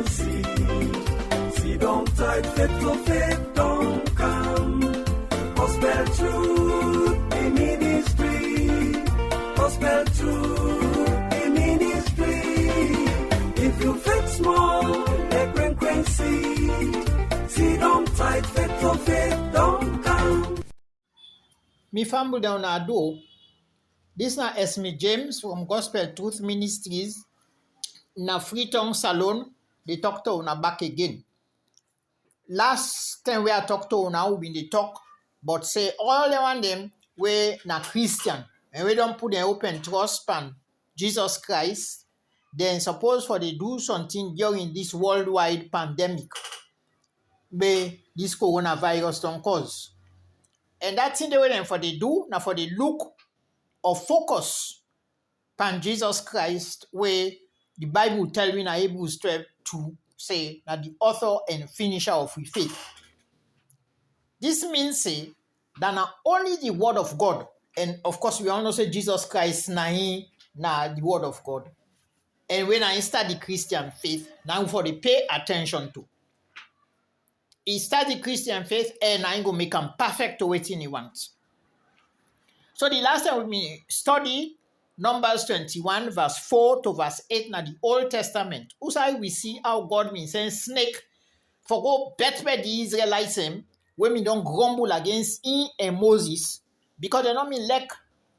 see. See, don't type faith for faith, don't come. Gospel truth, the ministry. Gospel truth, the ministry. If you faith small, they bring see. See, don't type faith for faith, don't come. Me family down our door. This na Esme James from Gospel Truth Ministries. Na Freetown Salon, they talk to una back again. Last time we are talk to una, we been they talk, but say all the one them we na Christian and we don't put them open trust pan Jesus Christ. Then suppose for they do something during this worldwide pandemic, where this coronavirus don't cause. And that thing they will for they do, now for the look or focus pan Jesus Christ, where the Bible tell me in Hebrews 12 to say that the author and finisher of we faith. This means say that not only the word of God, and of course we all know say Jesus Christ na the word of God. And when I start the Christian faith, now for the pay attention to. He start the Christian faith and I go make him perfect to what he wants. So the last time we study Numbers 21 verse 4 to verse 8 na the Old Testament. Also we see how God means send snake for go bet by the Israelites when we don't grumble against him and Moses because they don't mean like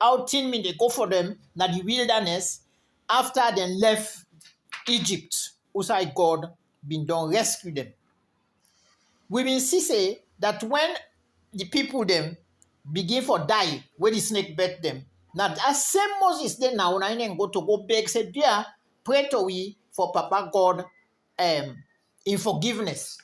how thin mean they go for them na the wilderness after they left Egypt. Also God been done rescue them. We been see say that when the people them begin for die, when the snake bit them. Now that same Moses then now go beg, say, dear, pray to we for Papa God in forgiveness.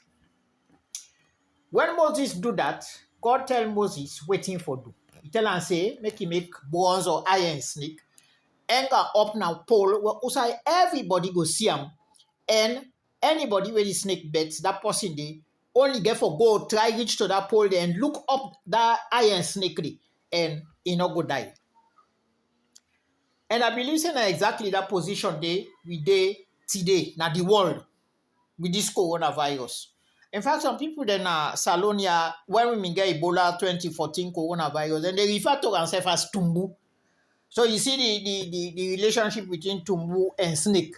When Moses do that, God tell Moses waiting for do. He tell and say, make him make bronze or iron snake. Anger up now pole where also everybody go see him. And anybody where the snake bets, that person they only get for go try reach to that pole there and look up that iron snake and he not go die. And I believe in exactly that position we today, now the world, with this coronavirus. In fact, some people then Salonia, when we get Ebola 2014 coronavirus, and they refer to themselves as Tumbu. So you see the relationship between Tumbu and snake.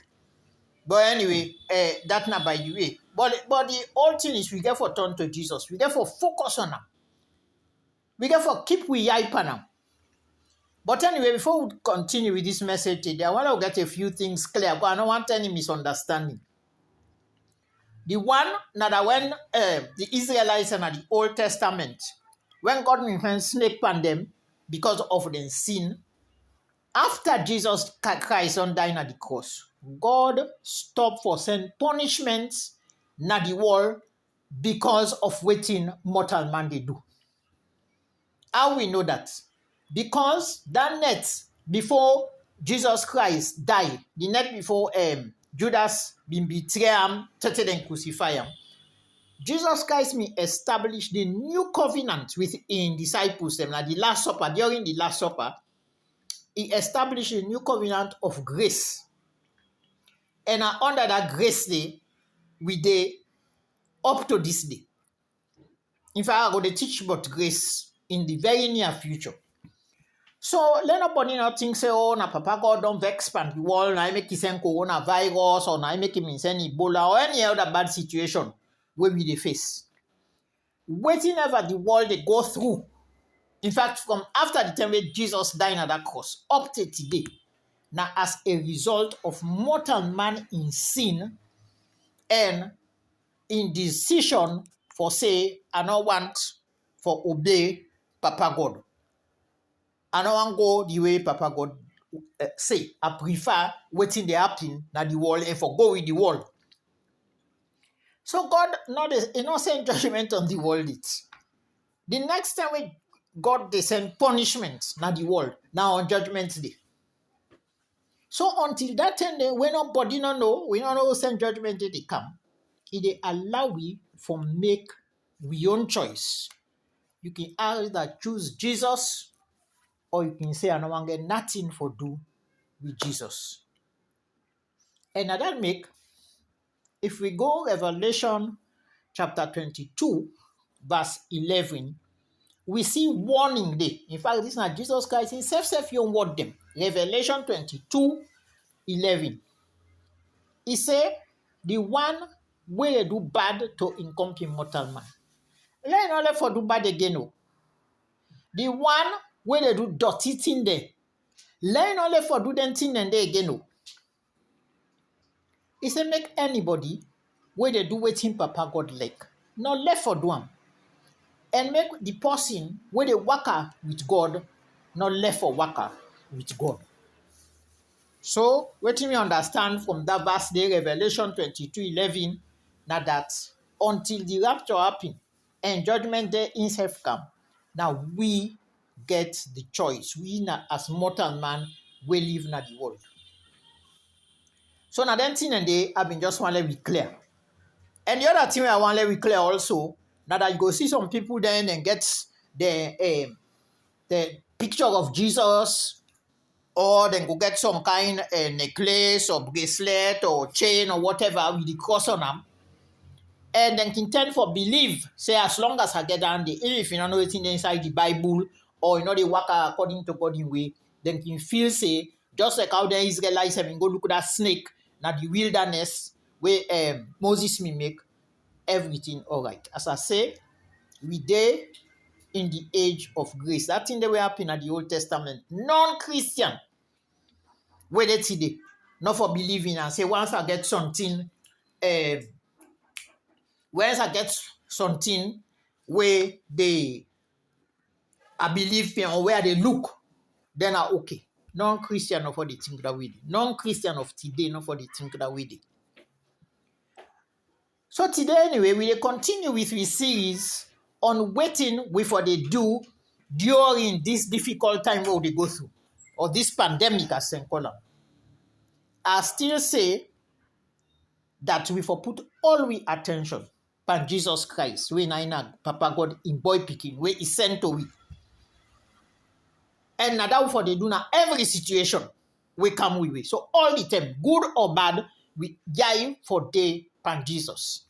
But anyway, that's not by the way. But the whole thing is we get for turn to Jesus. We get for focus on him. We get for keep we hype on him. But anyway, before we continue with this message today, I want to get a few things clear, but I don't want any misunderstanding. The one that when the Israelites in the Old Testament, when God made snake upon them because of their sin, after Jesus Christ on dying at the cross, God stopped for send punishments na the world because of waiting mortal man they do. How we know that? Because that night before Jesus Christ died, the night before Judas been betrayed him, treated and crucified him, Jesus Christ me established the new covenant with his disciples at the Last Supper. During the Last Supper, he established a new covenant of grace. And under that grace day, we day up to this day. In fact, I'm going to teach about grace in the very near future. So, let nobody not think, say, oh, na Papa God don't vex pan the world, na I make him send coronavirus, or na I make him send Ebola, or any other bad situation where we they face. Waiting ever the world they go through. In fact, from after the time where Jesus died on that cross, up to today, now as a result of mortal man in sin and in decision for say, I don't want for obey Papa God. I don't want go the way Papa God say. I prefer waiting the happen na the world and for go with the world. So God not send judgment on the world. The next time we God they send punishment na the world now on judgment day. So until that time when nobody no know, we don't know send judgment day they come. It allow we for make we own choice. You can either choose Jesus or you can say I don't get nothing for do with Jesus. And that make if we go Revelation chapter 22, verse 11, we see warning there. In fact, this is not Jesus Christ himself, you word them. Revelation 22, 11. He say, the one wey do bad to incomplete mortal man. Let not let for do bad again. No. The one wey they do dirty thing there. Let not let for do them thing and they again. No. He say make anybody wey they do waiting Papa God like. Not left for do am. And make the person wey they waka with God, not left for waka with God. So, wetin me understand from that verse there, Revelation 22:11, now that until the rapture happen and judgment day himself come, now we get the choice. We na, as mortal man, we live na the world. So now that thing and they have been just want to be clear. And the other thing I want to be clear also, now that you go see some people then and get the picture of Jesus, or then go get some kind of necklace or bracelet or chain or whatever with the cross on them, and then intend for believe, say as long as I get down there, even if you don't know anything inside the Bible, or you know they work according to God's way, then you feel say, just like how the Israelites have been go look at that snake, now the wilderness, where Moses may make everything all right. As I say, we there in the age of grace. That thing that will happen at the Old Testament. Non-Christian, where they today, not for believing and say once I get something, once I get something where they I believe in or where they look, then I okay. Non-Christian of for the think that we did. Non-Christian of today, not for the think that we did. So today anyway, we will continue with the series on waiting with what they do during this difficult time where they go through, or this pandemic as they call it. I still say that we for put all we attention on Jesus Christ, we na Papa God in boy picking, where he sent to we. And now that for they do now every situation we come with. So all the time, good or bad, we die for day pan Jesus.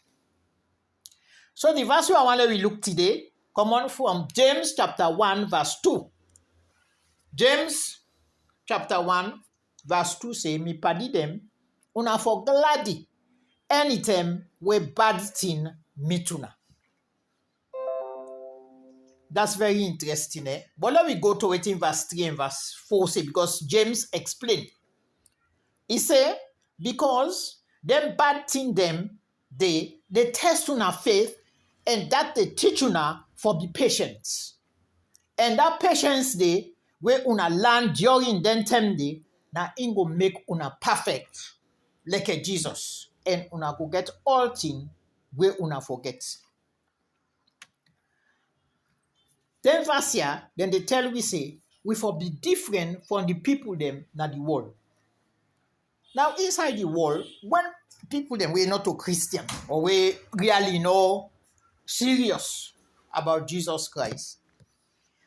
So the verse I want to look today come on from James chapter 1 verse 2. James chapter 1 verse 2 say, me padi them, una for glady anytime we bad thing meet una. That's very interesting, eh? But let me go to it in verse 3 and verse 4 say, because James explained. He say, because them bad thing them, they test una faith, and that they teach una for be patient. And that patience day, where una learn during them time day, now it go make una perfect, like a Jesus. And una go get all things where una forget. Then verse here, then they tell we say, we for be different from the people them na the world. Now inside the world, when people them we not a Christian or we really know serious about Jesus Christ,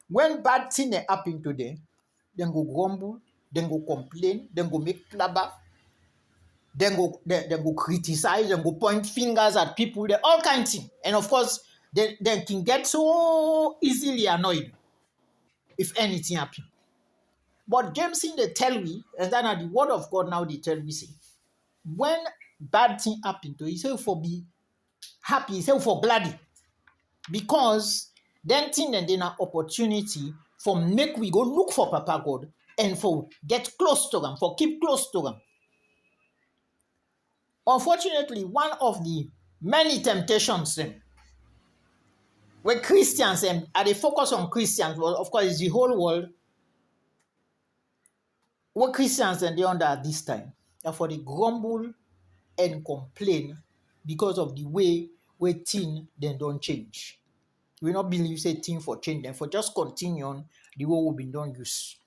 when bad thing happen to them go grumble, then go complain, then go make blabber, then go criticize, then go point fingers at people, they all kinds of things. And of course, they can get so easily annoyed if anything happens. But James in they tell me, and then at the word of God now they tell me, say, when bad thing happen to you, say for be happy, say for glad. Because then thing and then an opportunity for make we go look for Papa God and for get close to them, for keep close to them. Unfortunately, one of the many temptations then, where Christians and they focus on Christians, well, of course, it's the whole world. What Christians and they under at this time, therefore they grumble and complain because of the way things then don't change. We not believe say thing for change, then for just continue on the way we've been done use.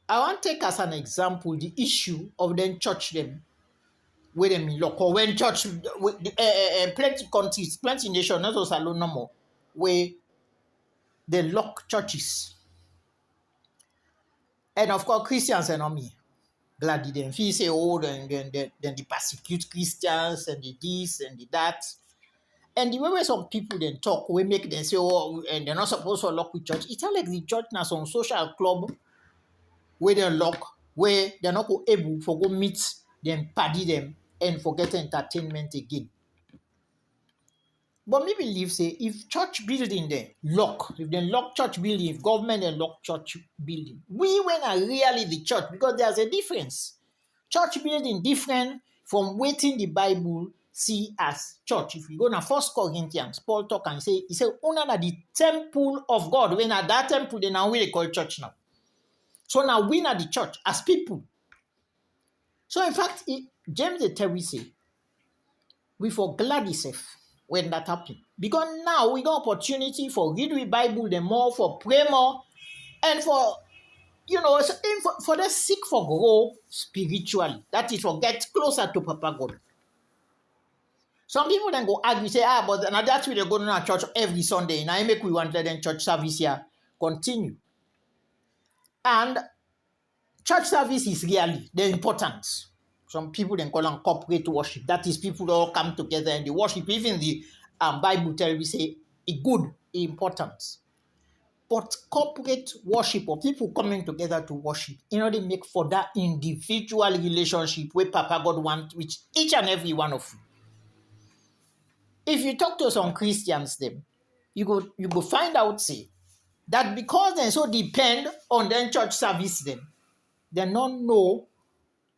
I want to take as an example the issue of them church them where them in lock, or when church plenty countries, plenty nations, not also alone no more, where they lock churches. And of course, Christians are not me. Gladly them feel say, oh, then they persecute Christians and the this and the that. And the way some people then talk, we make them say, oh, and they're not supposed to lock with church. It's not like the church now some social club where they lock, where they're not able for go meet them, party them, and forget entertainment again. But me believe say if church building they lock, if they lock church building, if government they lock church building, we when are really the church because there's a difference. Church building different from waiting the Bible see as church. If you go to 1 Corinthians, Paul talk and say, he said, "Una na the temple of God." When at that temple, then now we call church now. So now we are the church as people. So in fact, James the Terry say, we for glad itself when that happened. Because now we got opportunity for read the Bible the more, for pray more, and for for the seek for grow spiritually. That is for get closer to Papa God. Some people then go argue, say, but now that's why they go to our church every Sunday. Now I make we want them church service here continue. And church service is really the importance. Some people then call on corporate worship. That is people all come together and they worship. Even the Bible tells we say it good, important. But corporate worship or people coming together to worship, they make for that individual relationship where Papa God wants with each and every one of you. If you talk to some Christians, them, you go find out, say, that because they so depend on their church service, them, they don't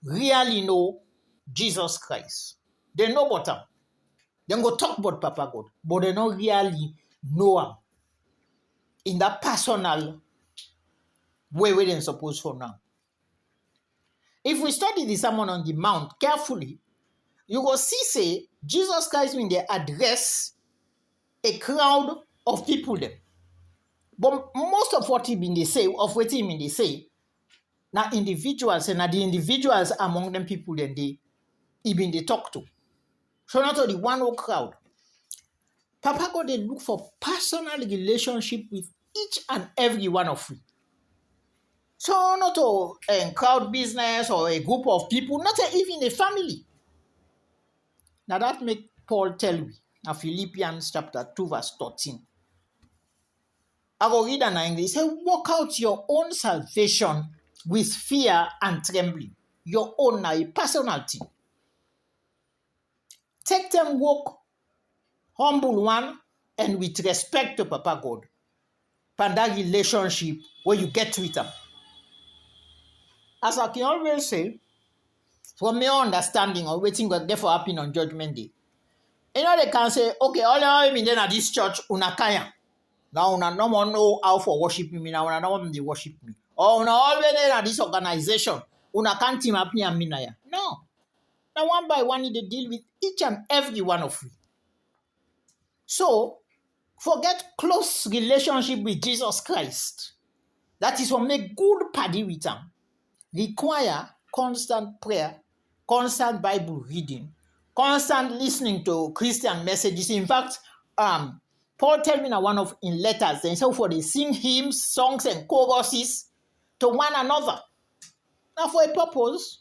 really know Jesus Christ. They know about him. They go talk about Papa God, but they don't really know him in that personal way where they're supposed to now. If we study the Sermon on the Mount carefully, you will see, say, Jesus Christ when they address a crowd of people there. But most of what he been they say, of what he mean they say, now individuals, and now the individuals among them people then they been they talk to. So not only one whole crowd. Papa God they look for personal relationship with each and every one of you. So not a crowd business or a group of people, not even a family. Now that make Paul tell me, now Philippians chapter 2 verse 13. I will read in English. Say, work out your own salvation with fear and trembling. Your own now, a personality. Take them walk humble one and with respect to Papa God. For that relationship where you get with him. As I can always say, from my understanding of waiting God get for happen on Judgment Day. They can say, okay, all I mean then at this church, unakaya. Now una no more know how for worship me. Now una no want me to worship me. Or una already at this organization, una can't team up me and me now. No. Now one by one, they deal with each and every one of you. So, forget close relationship with Jesus Christ. That is what make good party with him. Require constant prayer, constant Bible reading, constant listening to Christian messages. In fact, Paul tell me now one of in letters, and so for they sing hymns, songs, and choruses to one another. Now for a purpose.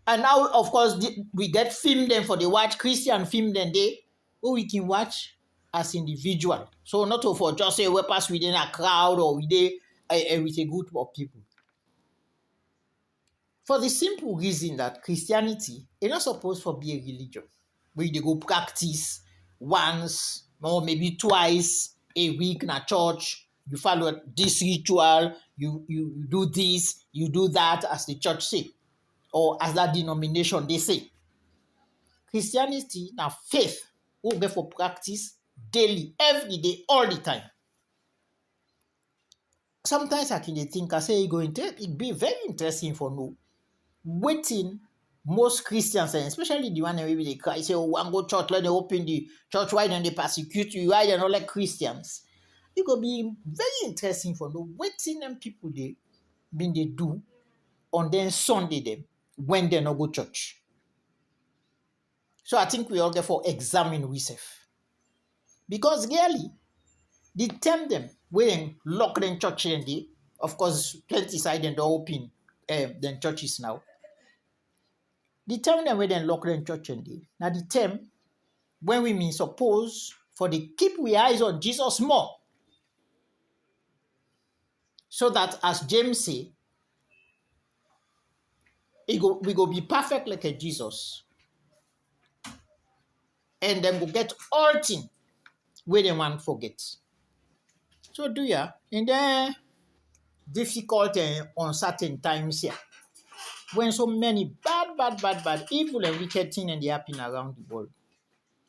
And now, of course, we get film them for the watch Christian film then they who we can watch as individual. So not for just say we pass within a crowd or with a group of people. For the simple reason that Christianity is not supposed to be a religion where you go practice once or maybe twice a week in a church. You follow this ritual, you do this, you do that as the church say, or as that denomination they say. Christianity now faith will get for practice daily, every day, all the time. Sometimes I can think, I say, it'd be very interesting for no waiting most Christians, and especially the one where they cry, say, oh, I'm go church, let them open the church, why don't they persecute you, why they not like Christians? It could be very interesting for no waiting them people they do on then Sunday them when they not go church. So I think we all get for examine ourselves. Because really, the term them when lock them church and they, of course, plenty side and open them churches now. The time them when they lock them church and day. Now the time when we mean suppose for the keep we eyes on Jesus more. So that as James say, we go be perfect like a Jesus. And then go get all things where they want forget. So do ya in the difficult and uncertain times here, when so many bad, evil and wicked things and they happen around the world,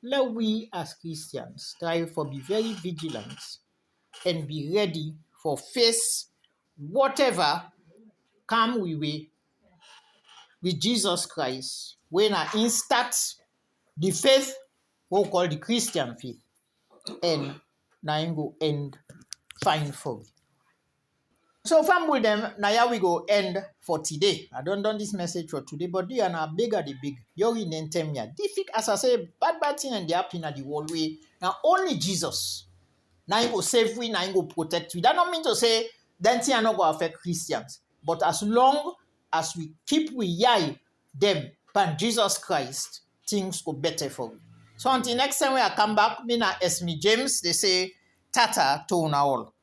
let we as Christians strive for be very vigilant and be ready for face whatever come we way with Jesus Christ when I instart the faith what we call the Christian faith and now go end fine for we. So fam with them, now we go end for today. I don't done this message for today, but they are now bigger the big. You're in entemia. Difficult, as I say, bad thing and they happen at the world way. Now only Jesus. Now he go save we, now he go protect we. That don't mean to say that thing are not going to affect Christians. But as long as we keep we eye them by Jesus Christ, things go better for we. So until next time when I come back, me na Esme James, they say, Tata to una all.